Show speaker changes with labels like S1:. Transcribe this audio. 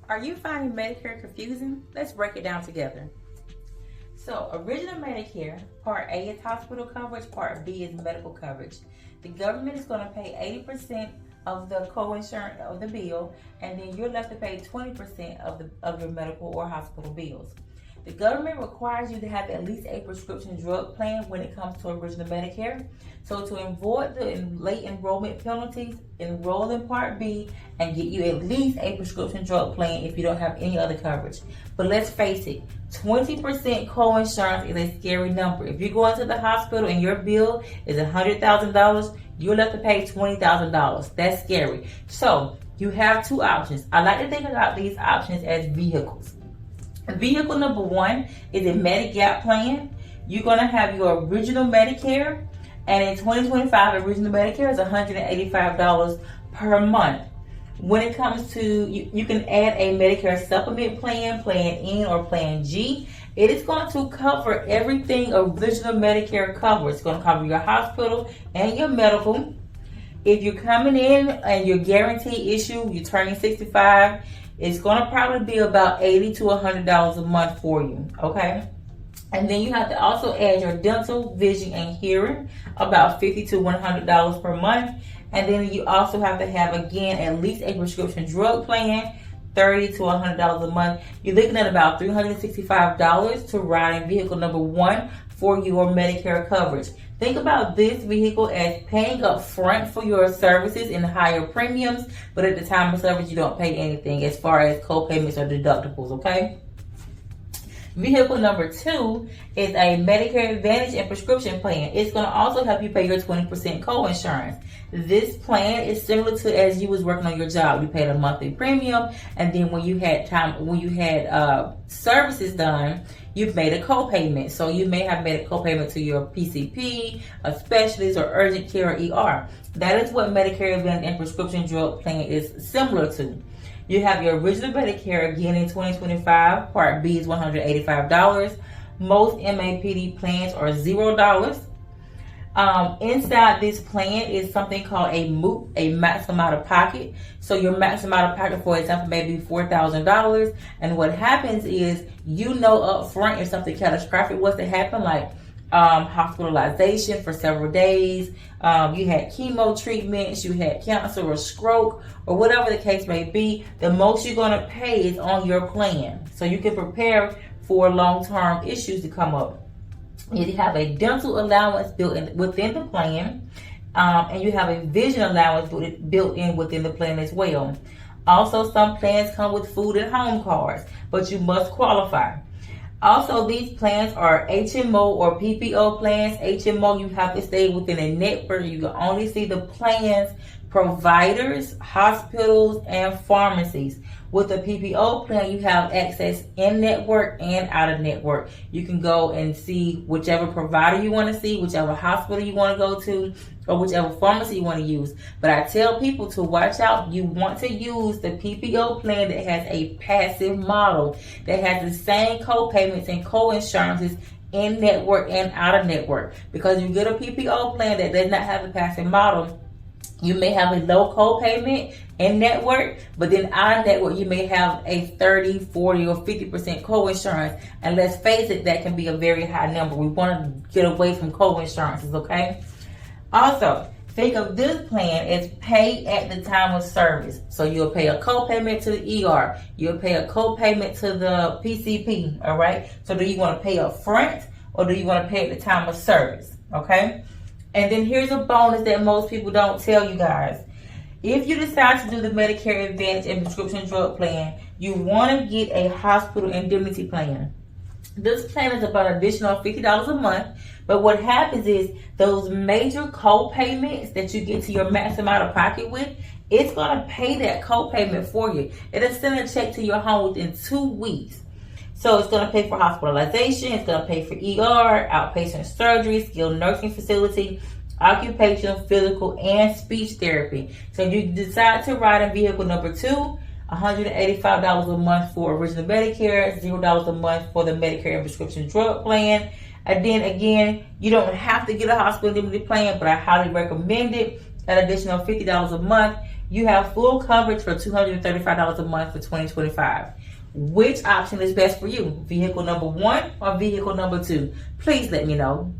S1: Are you finding Medicare confusing? Let's break it down together. So, original Medicare, Part A is hospital coverage, Part B is medical coverage. The government is going to pay 80% of the co-insurance of the bill, and then you're left to pay 20% of your medical or hospital bills. The government requires you to have at least a prescription drug plan when it comes to original Medicare. So to avoid the late enrollment penalties, enroll in Part B and get you at least a prescription drug plan if you don't have any other coverage. But let's face it, 20% co-insurance is a scary number. If you go into the hospital and your bill is $100,000, you're left to pay $20,000. That's scary. So you have two options. I like to think about these options as vehicles. Vehicle number one is a Medigap plan. You're going to have your original Medicare, and in 2025, original Medicare is $185 per month. When it comes to, you can add a Medicare supplement plan, Plan N or Plan G. It is going to cover everything original Medicare covers. It's going to cover your hospital and your medical. If you're coming in and your guarantee issue, you're turning 65, it's going to probably be about $80 to $100 a month for you, okay? And then you have to also add your dental, vision, and hearing, about $50 to $100 per month. And then you also have to have, again, at least a prescription drug plan, $30 to $100 a month. You're looking at about $365 to ride in vehicle number one for your Medicare coverage. Think about this vehicle as paying up front for your services in higher premiums, but at the time of service, you don't pay anything as far as co-payments or deductibles, okay? Vehicle number two is a Medicare Advantage and prescription plan. It's going to also help you pay your 20% co-insurance. This plan is similar to as you was working on your job. You paid a monthly premium, and then when you had services done, you've made a co-payment. So you may have made a co-payment to your PCP, a specialist, or urgent care, or ER. That is what Medicare Advantage and prescription drug plan is similar to. You have your original Medicare again in 2025. Part B is $185. Most MAPD plans are $0. Inside this plan is something called a MOOP, a maximum out of pocket. So your maximum out of pocket, for example, may be $4,000. And what happens is, you know up front if something catastrophic was to happen, like hospitalization for several days, you had chemo treatments, you had cancer or stroke, or whatever the case may be, the most you're going to pay is on your plan. So you can prepare for long-term issues to come up. You have a dental allowance built in within the plan, and you have a vision allowance built in within the plan as well. Also, some plans come with food and home cards, but you must qualify. Also, these plans are HMO or PPO plans. HMO, you have to stay within a network. You can only see the plans, providers, hospitals, and pharmacies. With a PPO plan, you have access in network and out of network. You can go and see whichever provider you want to see, whichever hospital you want to go to, or whichever pharmacy you want to use. But I tell people to watch out. You want to use the PPO plan that has a passive model, that has the same co-payments and co-insurances in network and out of network. Because you get a PPO plan that does not have a passive model, you may have a low co-payment in network, but then out of network, you may have a 30, 40, or 50% co-insurance. And let's face it, that can be a very high number. We want to get away from co-insurances, okay? Also, think of this plan as pay at the time of service. So you'll pay a co-payment to the ER. You'll pay a co-payment to the PCP, all right? So do you want to pay up front, or do you want to pay at the time of service, okay? And then here's a bonus that most people don't tell you guys. If you decide to do the Medicare Advantage and prescription drug plan, you want to get a hospital indemnity plan. This plan is about an additional $50 a month. But what happens is those major co-payments that you get to your maximum out of pocket with, it's going to pay that co-payment for you. It'll send a check to your home within 2 weeks. So it's going to pay for hospitalization, it's going to pay for ER, outpatient surgery, skilled nursing facility, occupational, physical, and speech therapy. So if you decide to ride in vehicle number two, $185 a month for original Medicare, $0 a month for the Medicare and prescription drug plan. And then again, you don't have to get a hospital indemnity plan, but I highly recommend it. An additional $50 a month. You have full coverage for $235 a month for 2025. Which option is best for you? Vehicle number 1 or vehicle number 2? Please let me know.